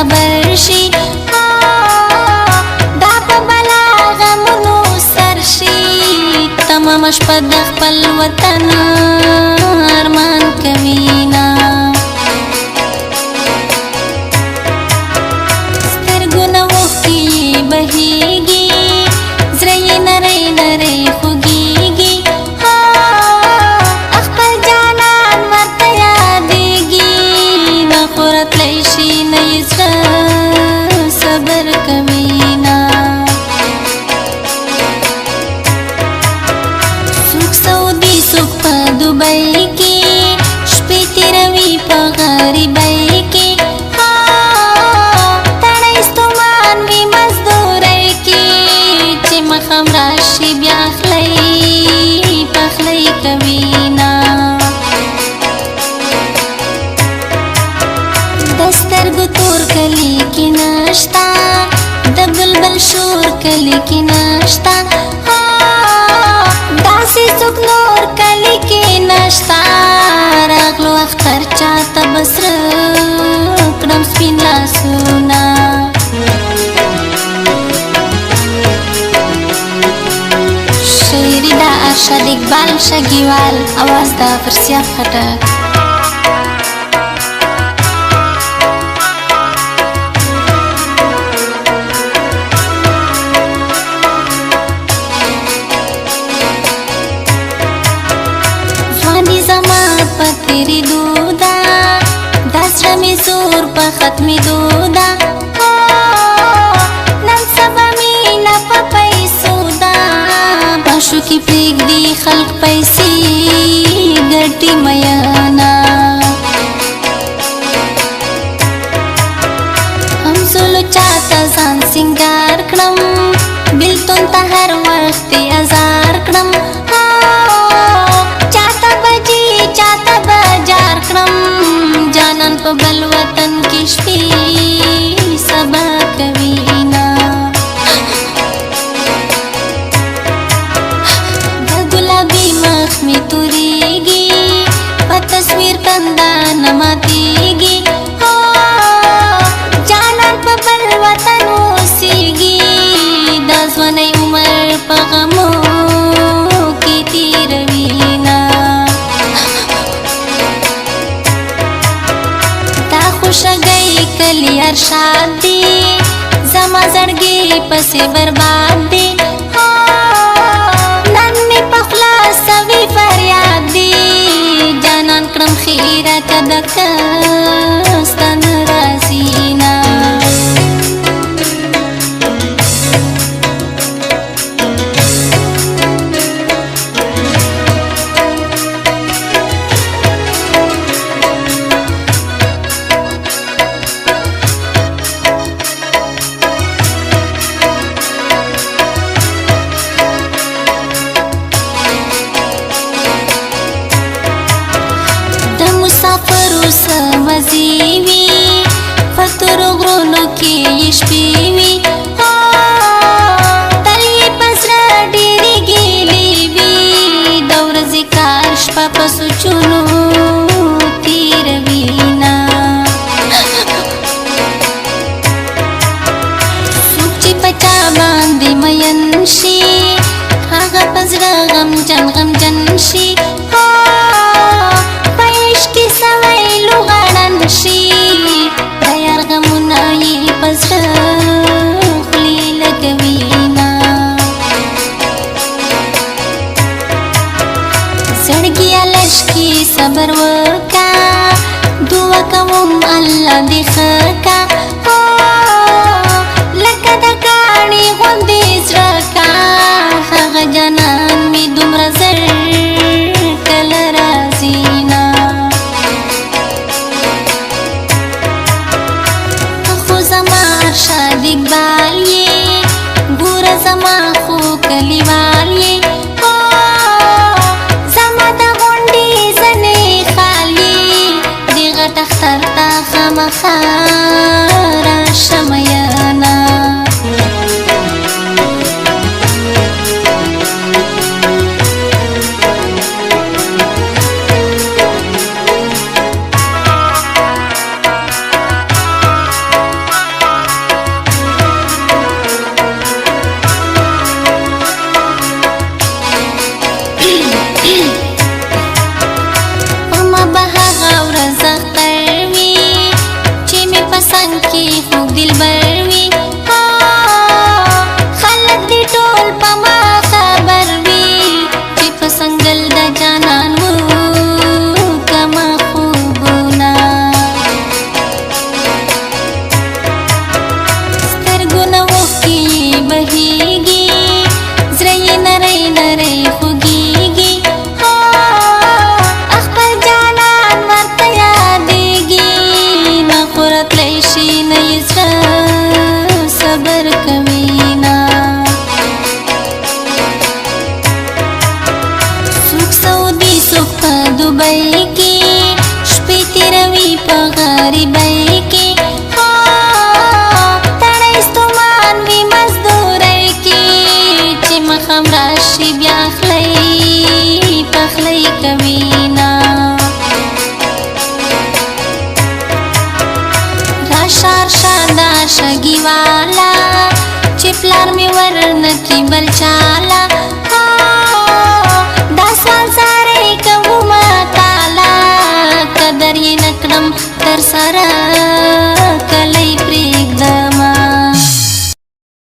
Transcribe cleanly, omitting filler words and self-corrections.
خبر شي دا په بلا غمونو سر شي تمام شپه د خپل وطن ارمان کوینا سترګونه اوښکې بهیږي زړه یې نری نری خوږیږي خپل جانان ورته یادیږي نه خو راتلی شي نه یې زړه صبر کوینا څوک سعودي څوک په دوبۍ کې شپې تېروي په غریبۍ کې تڼۍ ستومان وي مزدورۍ کې چې مخم راشي بیا خلی پخلی کوینا د سترګو تور کلی کې نشتا د بلبل شور کلی کې نشتا داسې څوک نور کلی کې نشتا راغلو اختر چاته بسره کړم سپین لاسونه شاعري د ارشد اقبال شګیوال اواز د فرسیاب خټک تیری دودا دسر می زور په ختمی دودا نن سبا مینا په پیسو دا باشو کی پریگ دی خلق پیسی گٹی میانا هم زلو چاہتا زان سنگار کڑم بلتون تا ہر وقت ازار کڑم جانان په بل وطن کې شپې سبا کوینا د ګلابي مخ می توریږي په تصویر کندا نه ماتیږي جانان په بل وطن اوسیږي د ځوانۍ عمر په غمو کې تیروینا شګي کلی ارشاد دی زما زړګي پسې برباد دی نن می په خلاص وی فریاد دی جانان کړم خیره کدک ستن رازینا مزیوی فتر غرونو کې شپې وي ترې پسره ډېرې ګیلې وي د ورځې کار شپه په سوچونو تېروینا څوک چې په چا باندې مین شي هغه په زړه غمجن غمجن شي شي د یار غمونه یې په زړه خولې لګوینا زړګیه لشکي صبر وکا دعا کوم الله دې ښه کا لکه د کاڼي غوندې زړه کا هغه جانان مې دومره زر کله راځينا ارشاد اقبال یہ گورا زما خو کلیوال یہ زما دا غونډې زنې خالی دی غټ اختر تا خامخا راشم یانا په غریبۍ کې تړی ستومان وي مزدورۍ کې چې مخم راشي بیا خلی پخلی کوي نه راشار شادا شګي والا چې پلار مې ورنکي بل چالا دا سوال